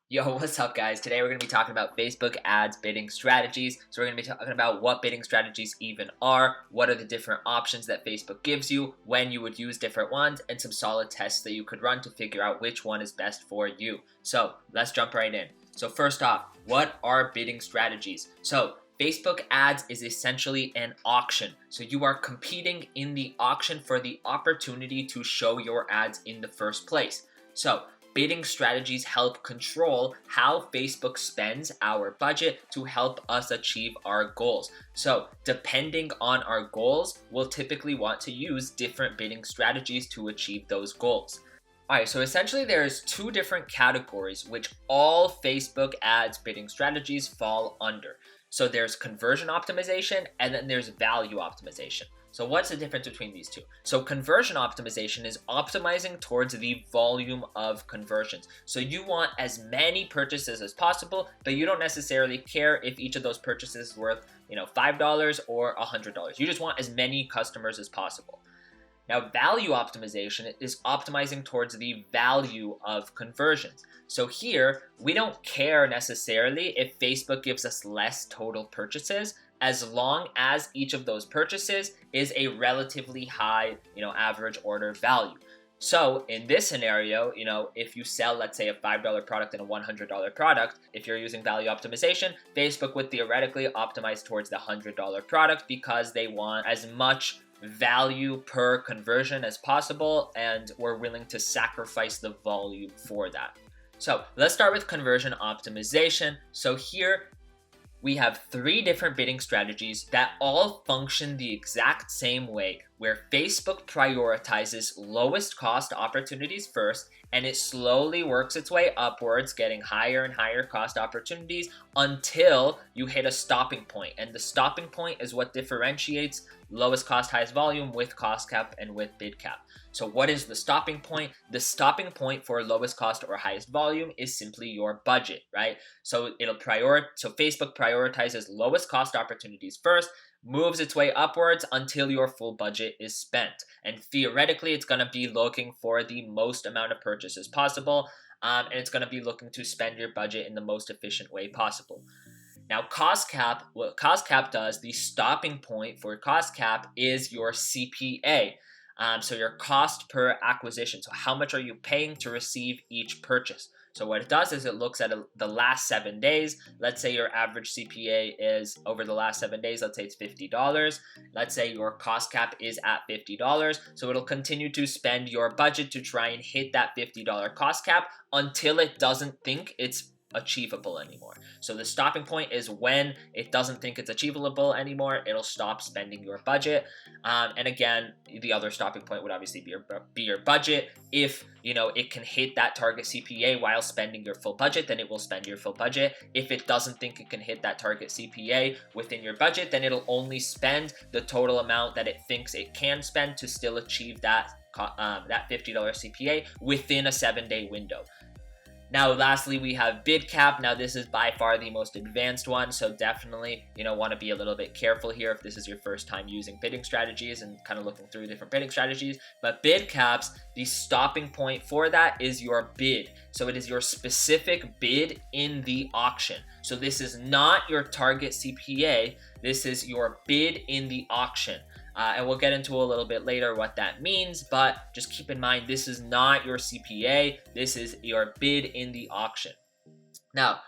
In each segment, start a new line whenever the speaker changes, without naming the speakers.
Yo, what's up guys? Today we're going to be talking about Facebook ads bidding strategies. So we're going to be talking about what bidding strategies even are, what are the different options that Facebook gives you, when you would use different ones, and some solid tests that you could run to figure out which one is best for you. So let's jump right in. So first off, what are bidding strategies? So Facebook ads is essentially an auction. So you are competing in the auction for the opportunity to show your ads in the first place. So bidding strategies help control how Facebook spends our budget to help us achieve our goals. So depending on our goals, we'll typically want to use different bidding strategies to achieve those goals. Alright, so essentially there's two different categories which all Facebook ads bidding strategies fall under. So there's conversion optimization and then there's value optimization. So what's the difference between these two? So conversion optimization is optimizing towards the volume of conversions. So you want as many purchases as possible, but you don't necessarily care if each of those purchases is worth, $5 or $100. You just want as many customers as possible. Now, value optimization is optimizing towards the value of conversions. So here, we don't care necessarily if Facebook gives us less total purchases, as long as each of those purchases is a relatively high, average order value. So in this scenario, if you sell, let's say, a $5 product and a $100 product, if you're using value optimization, Facebook would theoretically optimize towards the $100 product because they want as much value per conversion as possible, and we're willing to sacrifice the volume for that. So let's start with conversion optimization. So here we have three different bidding strategies that all function the exact same way, where Facebook prioritizes lowest cost opportunities first, and it slowly works its way upwards, getting higher and higher cost opportunities until you hit a stopping point. And the stopping point is what differentiates lowest cost, highest volume with cost cap and with bid cap. So what is the stopping point? The stopping point for lowest cost or highest volume is simply your budget, right? So Facebook prioritizes lowest cost opportunities first, moves its way upwards until your full budget is spent. And theoretically, it's going to be looking for the most amount of purchases possible, and it's going to be looking to spend your budget in the most efficient way possible. Now, cost cap, what cost cap does, the stopping point for cost cap is your CPA. So your cost per acquisition. So how much are you paying to receive each purchase? So what it does is it looks at the last 7 days. Let's say your average CPA is over the last 7 days. Let's say it's $50. Let's say your cost cap is at $50. So it'll continue to spend your budget to try and hit that $50 cost cap until it doesn't think it's achievable anymore. So the stopping point is when it doesn't think it's achievable anymore, it'll stop spending your budget. And again, the other stopping point would obviously be your budget. If it can hit that target CPA while spending your full budget, then it will spend your full budget. If it doesn't think it can hit that target CPA within your budget, then it'll only spend the total amount that it thinks it can spend to still achieve that $50 CPA within a 7-day window. Now, lastly, we have bid cap. Now, this is by far the most advanced one, so definitely, want to be a little bit careful here if this is your first time using bidding strategies and kind of looking through different bidding strategies. But bid caps, the stopping point for that is your bid. So it is your specific bid in the auction. So this is not your target CPA. This is your bid in the auction. And we'll get into a little bit later what that means, but just keep in mind, this is not your CPA. This is your bid in the auction. Now,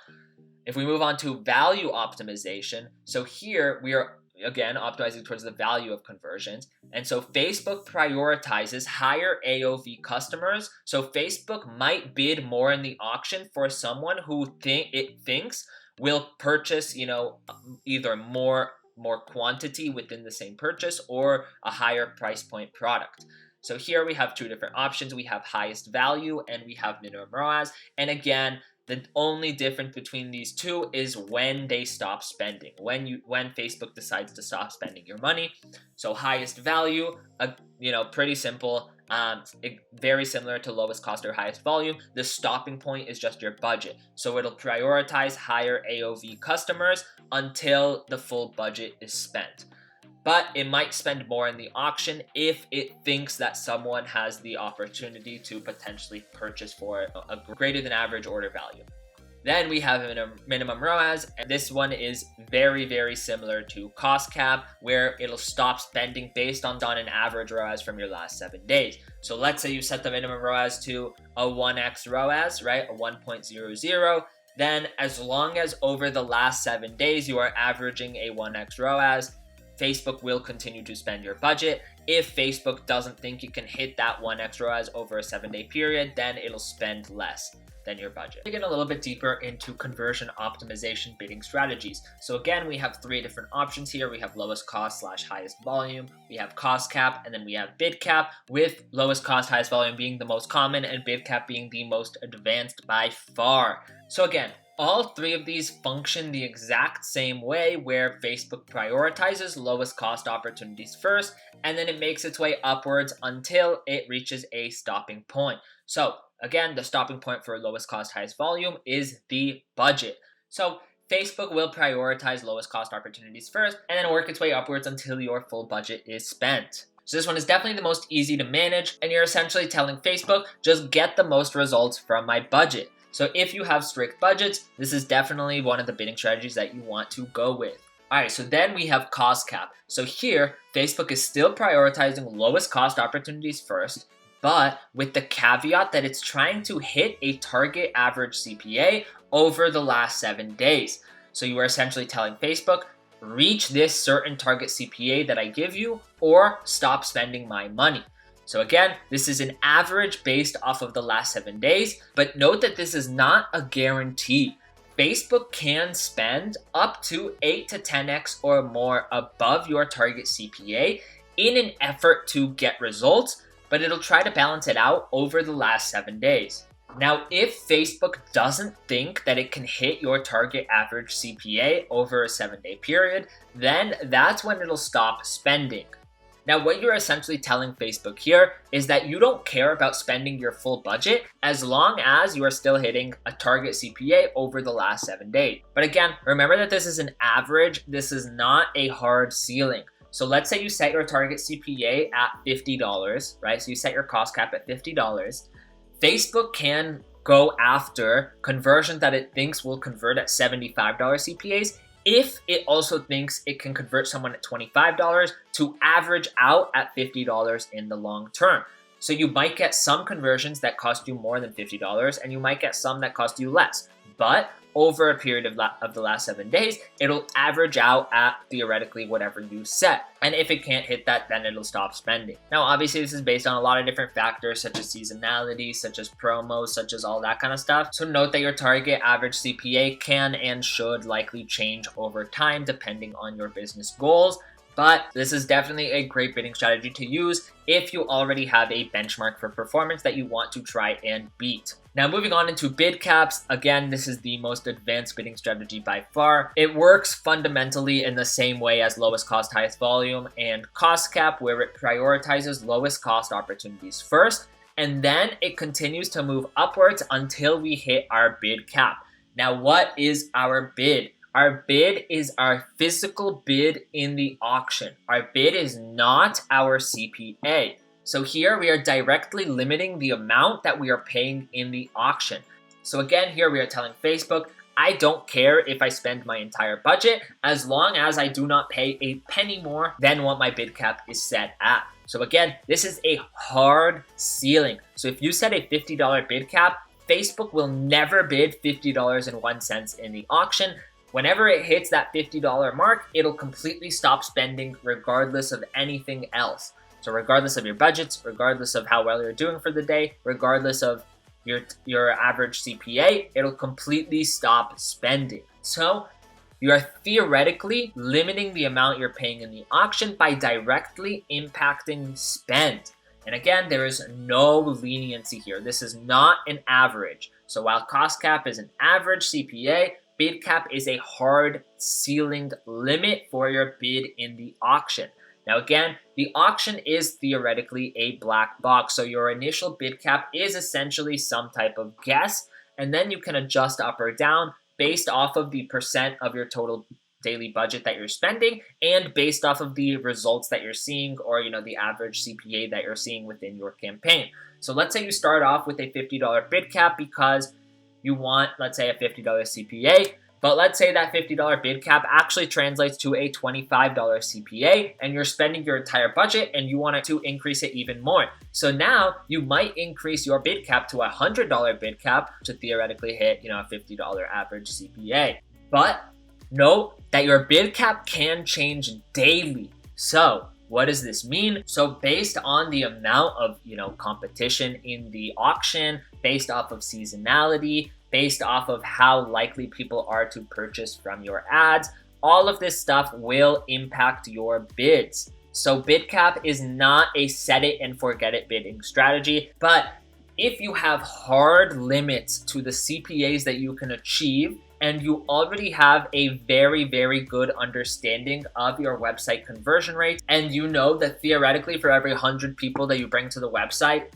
if we move on to value optimization, so here we are, again, optimizing towards the value of conversions. And so Facebook prioritizes higher AOV customers. So Facebook might bid more in the auction for someone who it thinks will purchase, either more quantity within the same purchase or a higher price point product. So here we have two different options. We have highest value and we have minimum ROAS. And again, the only difference between these two is when they stop spending, when Facebook decides to stop spending your money. So highest value, pretty simple. Very similar to lowest cost or highest volume. The stopping point is just your budget. So it'll prioritize higher AOV customers until the full budget is spent. But it might spend more in the auction if it thinks that someone has the opportunity to potentially purchase for a greater than average order value. Then we have a minimum ROAS, and this one is very, very similar to cost cap, where it'll stop spending based on an average ROAS from your last 7 days. So let's say you set the minimum ROAS to a 1x ROAS, right? A 1.00. Then as long as over the last 7 days you are averaging a 1x ROAS, Facebook will continue to spend your budget. If Facebook doesn't think you can hit that 1x ROAS over a 7-day period, then it'll spend less than your budget. Get a little bit deeper into conversion optimization bidding strategies. So again, we have 3 different options here. We have lowest cost / highest volume, we have cost cap, and then we have bid cap, with lowest cost, highest volume being the most common and bid cap being the most advanced by far. So again, all 3 of these function the exact same way, where Facebook prioritizes lowest cost opportunities first, and then it makes its way upwards until it reaches a stopping point. So again, the stopping point for lowest cost, highest volume is the budget. So Facebook will prioritize lowest cost opportunities first and then work its way upwards until your full budget is spent. So this one is definitely the most easy to manage, and you're essentially telling Facebook, just get the most results from my budget. So if you have strict budgets, this is definitely one of the bidding strategies that you want to go with. Alright, so then we have cost cap. So here, Facebook is still prioritizing lowest cost opportunities first, but with the caveat that it's trying to hit a target average CPA over the last 7 days. So you are essentially telling Facebook, reach this certain target CPA that I give you, or stop spending my money. So again, this is an average based off of the last 7 days, but note that this is not a guarantee. Facebook can spend up to 8 to 10x or more above your target CPA in an effort to get results, but it'll try to balance it out over the last 7 days. Now, if Facebook doesn't think that it can hit your target average CPA over a 7-day period, then that's when it'll stop spending. Now, what you're essentially telling Facebook here is that you don't care about spending your full budget as long as you are still hitting a target CPA over the last 7 days. But again, remember that this is an average. This is not a hard ceiling. So let's say you set your target CPA at $50, right? So you set your cost cap at $50. Facebook can go after conversions that it thinks will convert at $75 CPAs if it also thinks it can convert someone at $25 to average out at $50 in the long term. So you might get some conversions that cost you more than $50, and you might get some that cost you less. But over a period of the last 7 days, it'll average out at theoretically whatever you set. And if it can't hit that, then it'll stop spending. Now, obviously, this is based on a lot of different factors, such as seasonality, such as promos, such as all that kind of stuff. So note that your target average CPA can and should likely change over time depending on your business goals. But this is definitely a great bidding strategy to use if you already have a benchmark for performance that you want to try and beat. Now, moving on into bid caps, again, this is the most advanced bidding strategy by far. It works fundamentally in the same way as lowest cost, highest volume and cost cap, where it prioritizes lowest cost opportunities first, and then it continues to move upwards until we hit our bid cap. Now, what is our bid? Our bid is our physical bid in the auction. Our bid is not our CPA. So here we are directly limiting the amount that we are paying in the auction. So again, here we are telling Facebook, I don't care if I spend my entire budget as long as I do not pay a penny more than what my bid cap is set at. So again, this is a hard ceiling. So if you set a $50 bid cap, Facebook will never bid $50.01 in the auction. Whenever it hits that $50 mark, it'll completely stop spending regardless of anything else. So regardless of your budgets, regardless of how well you're doing for the day, regardless of your average CPA, it'll completely stop spending. So you are theoretically limiting the amount you're paying in the auction by directly impacting spend. And again, there is no leniency here. This is not an average. So while cost cap is an average CPA, bid cap is a hard ceilinged limit for your bid in the auction. Now again, the auction is theoretically a black box, so your initial bid cap is essentially some type of guess, and then you can adjust up or down based off of the percent of your total daily budget that you're spending and based off of the results that you're seeing, or the average CPA that you're seeing within your campaign. So let's say you start off with a $50 bid cap because you want, let's say, a $50 CPA, but let's say that $50 bid cap actually translates to a $25 CPA, and you're spending your entire budget and you want to increase it even more. So now you might increase your bid cap to a $100 bid cap to theoretically hit, a $50 average CPA. But note that your bid cap can change daily. So what does this mean? So based on the amount of, competition in the auction, based off of seasonality, based off of how likely people are to purchase from your ads, all of this stuff will impact your bids. So bid cap is not a set it and forget it bidding strategy, but if you have hard limits to the CPAs that you can achieve, and you already have a very, very good understanding of your website conversion rate, and you know that theoretically for every 100 people that you bring to the website,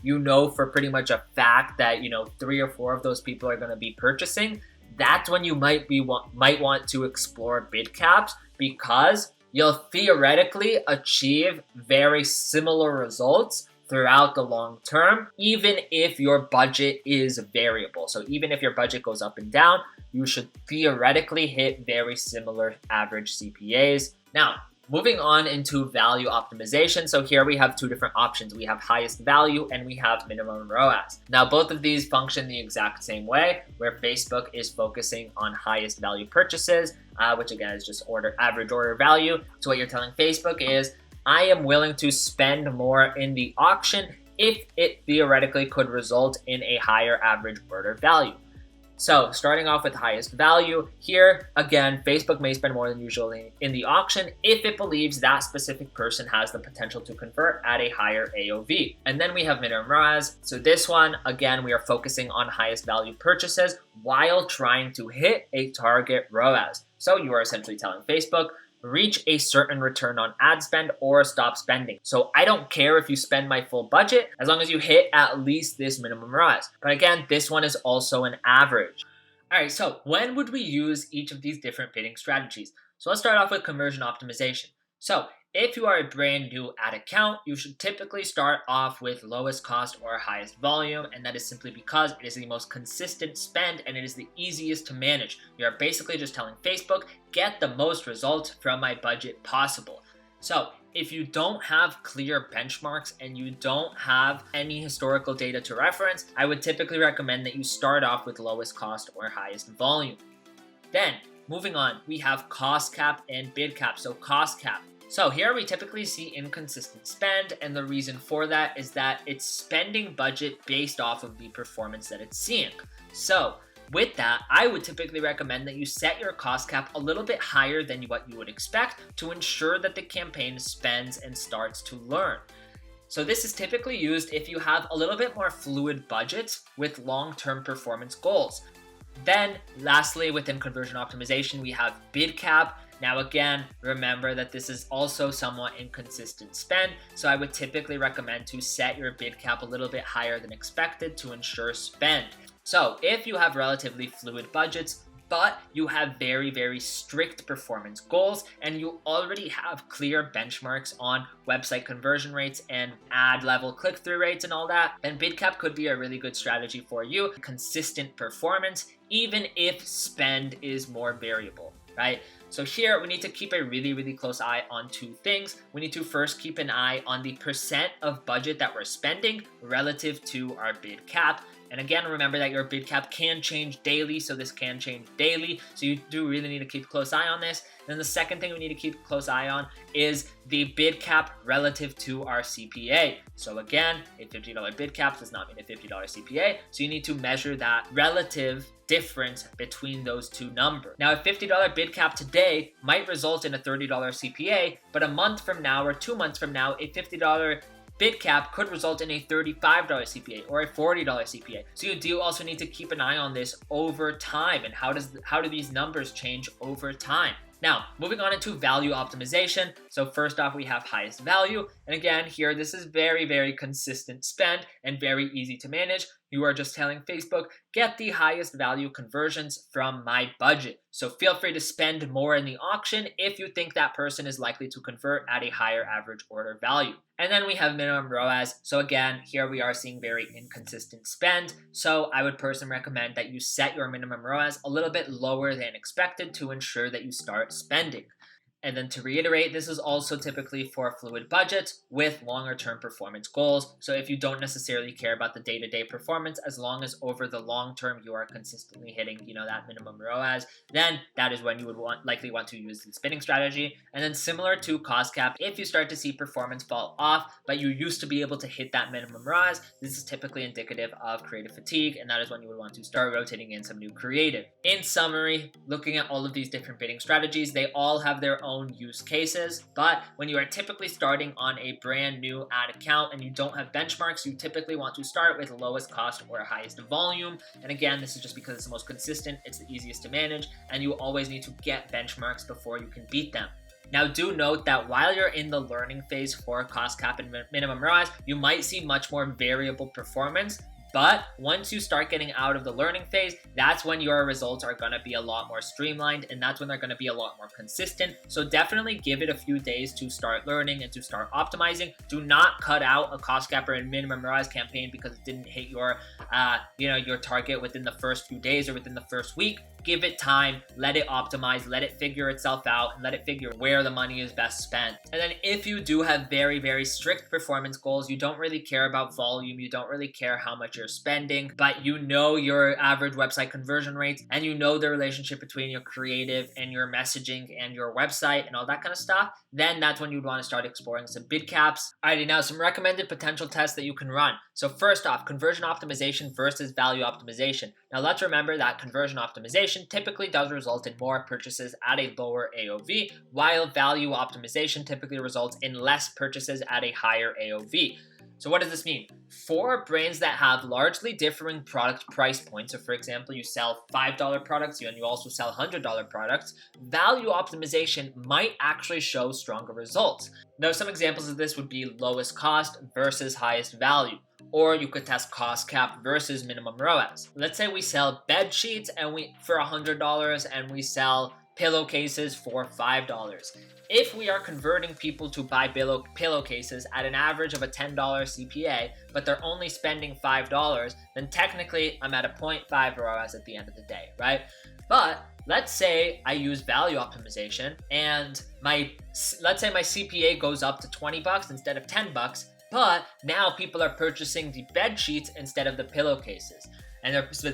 for pretty much a fact that 3 or 4 of those people are going to be purchasing, that's when you might want to explore bid caps, because you'll theoretically achieve very similar results throughout the long term, even if your budget is variable. So even if your budget goes up and down, you should theoretically hit very similar average CPAs. Now, moving on into value optimization. So here we have 2 different options. We have highest value and we have minimum ROAS. Now, both of these function the exact same way, where Facebook is focusing on highest value purchases, which again is just average order value. So what you're telling Facebook is, I am willing to spend more in the auction if it theoretically could result in a higher average order value. So starting off with highest value, here again, Facebook may spend more than usually in the auction if it believes that specific person has the potential to convert at a higher AOV. And then we have minimum ROAS. So this one, again, we are focusing on highest value purchases while trying to hit a target ROAS. So you are essentially telling Facebook, reach a certain return on ad spend or stop spending. So I don't care if you spend my full budget as long as you hit at least this minimum ROAS. But again, this one is also an average. All right, so when would we use each of these different bidding strategies? So let's start off with conversion optimization. So if you are a brand new ad account, you should typically start off with lowest cost or highest volume, and that is simply because it is the most consistent spend and it is the easiest to manage. You're basically just telling Facebook, get the most results from my budget possible. So if you don't have clear benchmarks and you don't have any historical data to reference, I would typically recommend that you start off with lowest cost or highest volume. Then moving on, we have cost cap and bid cap. So cost cap. So here we typically see inconsistent spend, and the reason for that is that it's spending budget based off of the performance that it's seeing. So with that, I would typically recommend that you set your cost cap a little bit higher than what you would expect to ensure that the campaign spends and starts to learn. So this is typically used if you have a little bit more fluid budgets with long-term performance goals. Then lastly, within conversion optimization, we have bid cap. Now again, remember that this is also somewhat inconsistent spend, so I would typically recommend to set your bid cap a little bit higher than expected to ensure spend. So if you have relatively fluid budgets, but you have very, very strict performance goals and you already have clear benchmarks on website conversion rates and ad level click-through rates and all that, then bid cap could be a really good strategy for you. Consistent performance, even if spend is more variable, right? So here we need to keep a really, really close eye on 2 things. We need to first keep an eye on the percent of budget that we're spending relative to our bid cap. And again, remember that your bid cap can change daily, so this can change daily. So you do really need to keep a close eye on this. Then the second thing we need to keep a close eye on is the bid cap relative to our CPA. So again, a $50 bid cap does not mean a $50 CPA. So you need to measure that relative difference between those 2 numbers. Now, a $50 bid cap today might result in a $30 CPA, but a month from now or 2 months from now, a $50 bid cap could result in a $35 CPA or a $40 CPA. So you do also need to keep an eye on this over time, and how do these numbers change over time. Now, moving on into value optimization. So first off, we have highest value. And again, here, this is very, very consistent spend and very easy to manage. You are just telling Facebook, get the highest value conversions from my budget. So feel free to spend more in the auction if you think that person is likely to convert at a higher average order value. And then we have minimum ROAS. So again, here we are seeing very inconsistent spend. So I would personally recommend that you set your minimum ROAS a little bit lower than expected to ensure that you start spending. And then to reiterate, this is also typically for fluid budgets with longer term performance goals. So if you don't necessarily care about the day-to-day performance, as long as over the long term you are consistently hitting, that minimum ROAS, then that is when you would likely want to use the spinning strategy. And then similar to cost cap, if you start to see performance fall off, but you used to be able to hit that minimum ROAS, this is typically indicative of creative fatigue, and that is when you would want to start rotating in some new creative. In summary, looking at all of these different bidding strategies, they all have their own use cases, but when you are typically starting on a brand new ad account and you don't have benchmarks, you typically want to start with lowest cost or highest volume. And again, this is just because it's the most consistent, it's the easiest to manage, and you always need to get benchmarks before you can beat them. Now, do note that while you're in the learning phase for cost cap and minimum ROAS, you might see much more variable performance. But once you start getting out of the learning phase, that's when your results are going to be a lot more streamlined, and that's when they're going to be a lot more consistent. So definitely give it a few days to start learning and to start optimizing. Do not cut out a cost cap or a minimum ROAS campaign because it didn't hit your target within the first few days or within the first week. Give it time, let it optimize, let it figure itself out, and let it figure where the money is best spent. And then if you do have very, very strict performance goals, you don't really care about volume, you don't really care how much you're spending, but you know your average website conversion rates, and you know the relationship between your creative and your messaging and your website and all that kind of stuff, then that's when you'd want to start exploring some bid caps. Alrighty, now some recommended potential tests that you can run. So first off, conversion optimization versus value optimization. Now let's remember that conversion optimization typically does result in more purchases at a lower AOV, while value optimization typically results in less purchases at a higher AOV. So what does this mean? For brands that have largely differing product price points, so for example, you sell $5 products and you also sell $100 products, value optimization might actually show stronger results. Now, some examples of this would be lowest cost versus highest value. Or you could test cost cap versus minimum ROAS. Let's say we sell bed sheets for $100 and we sell pillowcases for $5. If we are converting people to buy pillowcases at an average of a $10 CPA, but they're only spending $5, then technically I'm at a 0.5 ROAS at the end of the day, right? But let's say I use value optimization and let's say my CPA goes up to $20 instead of $10, but now people are purchasing the bed sheets instead of the pillowcases, and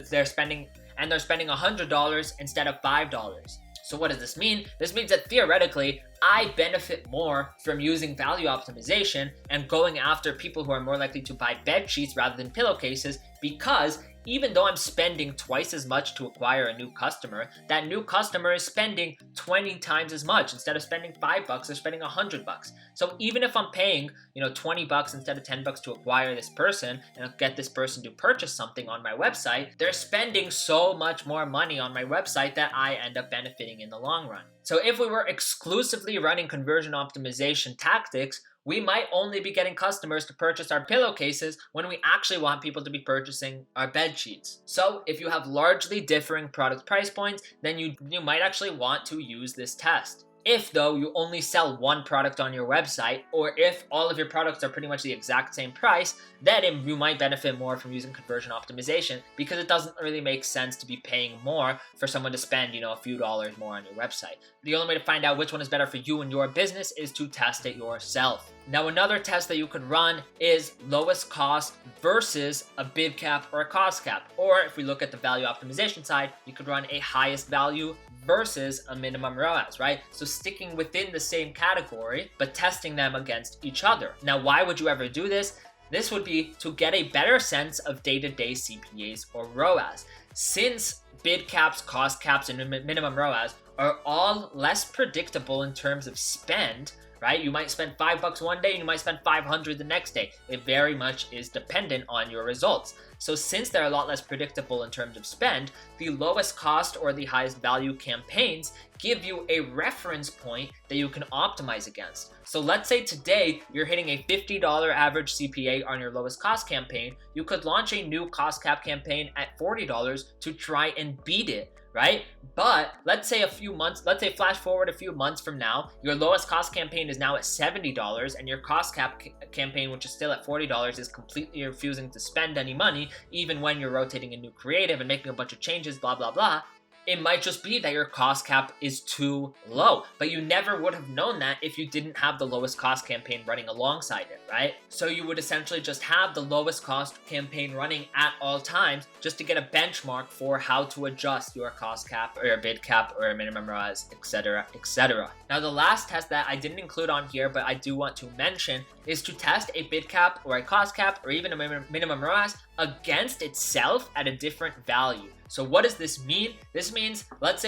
they're spending $100 instead of $5. So what does this mean? This means that theoretically, I benefit more from using value optimization and going after people who are more likely to buy bed sheets rather than pillowcases, because even though I'm spending twice as much to acquire a new customer, that new customer is spending 20 times as much. Instead of spending $5, they're spending $100. So even if I'm paying, $20 instead of $10 to acquire this person and get this person to purchase something on my website, they're spending so much more money on my website that I end up benefiting in the long run. So if we were exclusively running conversion optimization tactics, we might only be getting customers to purchase our pillowcases when we actually want people to be purchasing our bed sheets. So if you have largely differing product price points, then you might actually want to use this test. If, though, you only sell one product on your website, or if all of your products are pretty much the exact same price, then you might benefit more from using conversion optimization, because it doesn't really make sense to be paying more for someone to spend, a few dollars more on your website. The only way to find out which one is better for you and your business is to test it yourself. Now, another test that you could run is lowest cost versus a bid cap or a cost cap. Or if we look at the value optimization side, you could run a highest value versus a minimum ROAS, right? So sticking within the same category, but testing them against each other. Now, why would you ever do this? This would be to get a better sense of day-to-day CPAs or ROAS. Since bid caps, cost caps, and minimum ROAS are all less predictable in terms of spend, right? You might spend $5 one day and you might spend 500 the next day. It very much is dependent on your results. So since they're a lot less predictable in terms of spend, the lowest cost or the highest value campaigns give you a reference point that you can optimize against. So let's say today you're hitting a $50 average CPA on your lowest cost campaign. You could launch a new cost cap campaign at $40 to try and beat it, right? But let's say flash forward a few months from now, your lowest cost campaign is now at $70 and your cost cap campaign, which is still at $40, is completely refusing to spend any money, even when you're rotating a new creative and making a bunch of changes, blah, blah, blah. It might just be that your cost cap is too low, but you never would have known that if you didn't have the lowest cost campaign running alongside it, right? So you would essentially just have the lowest cost campaign running at all times just to get a benchmark for how to adjust your cost cap or your bid cap or your minimum ROAS, etc., etc. Now, the last test that I didn't include on here, but I do want to mention, is to test a bid cap or a cost cap or even a minimum ROAS against itself at a different value. So what does this mean? This means, let's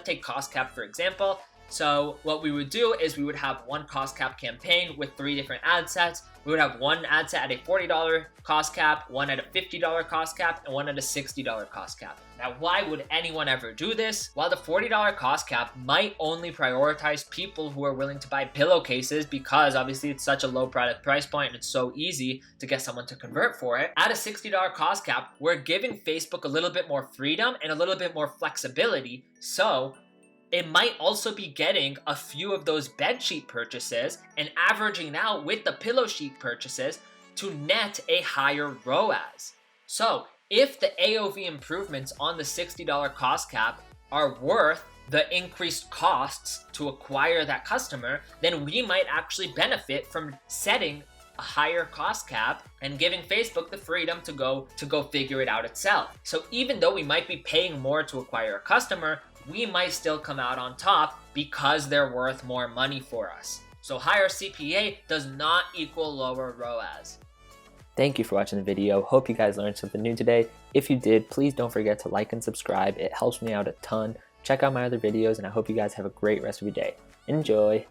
take cost cap for example. So what we would do is we would have one cost cap campaign with 3 different ad sets. We would have one ad set at a $40 cost cap, one at a $50 cost cap, and one at a $60 cost cap. Now, why would anyone ever do this? Well, the $40 cost cap might only prioritize people who are willing to buy pillowcases because obviously it's such a low product price point and it's so easy to get someone to convert for it. At a $60 cost cap, we're giving Facebook a little bit more freedom and a little bit more flexibility. So it might also be getting a few of those bedsheet purchases and averaging out with the pillow sheet purchases to net a higher ROAS. So if the AOV improvements on the $60 cost cap are worth the increased costs to acquire that customer, then we might actually benefit from setting a higher cost cap and giving Facebook the freedom to go figure it out itself. So even though we might be paying more to acquire a customer, we might still come out on top because they're worth more money for us. So higher CPA does not equal lower ROAS.
Thank you for watching the video. Hope you guys learned something new today. If you did, please don't forget to like and subscribe. It helps me out a ton. Check out my other videos, and I hope you guys have a great rest of your day. Enjoy!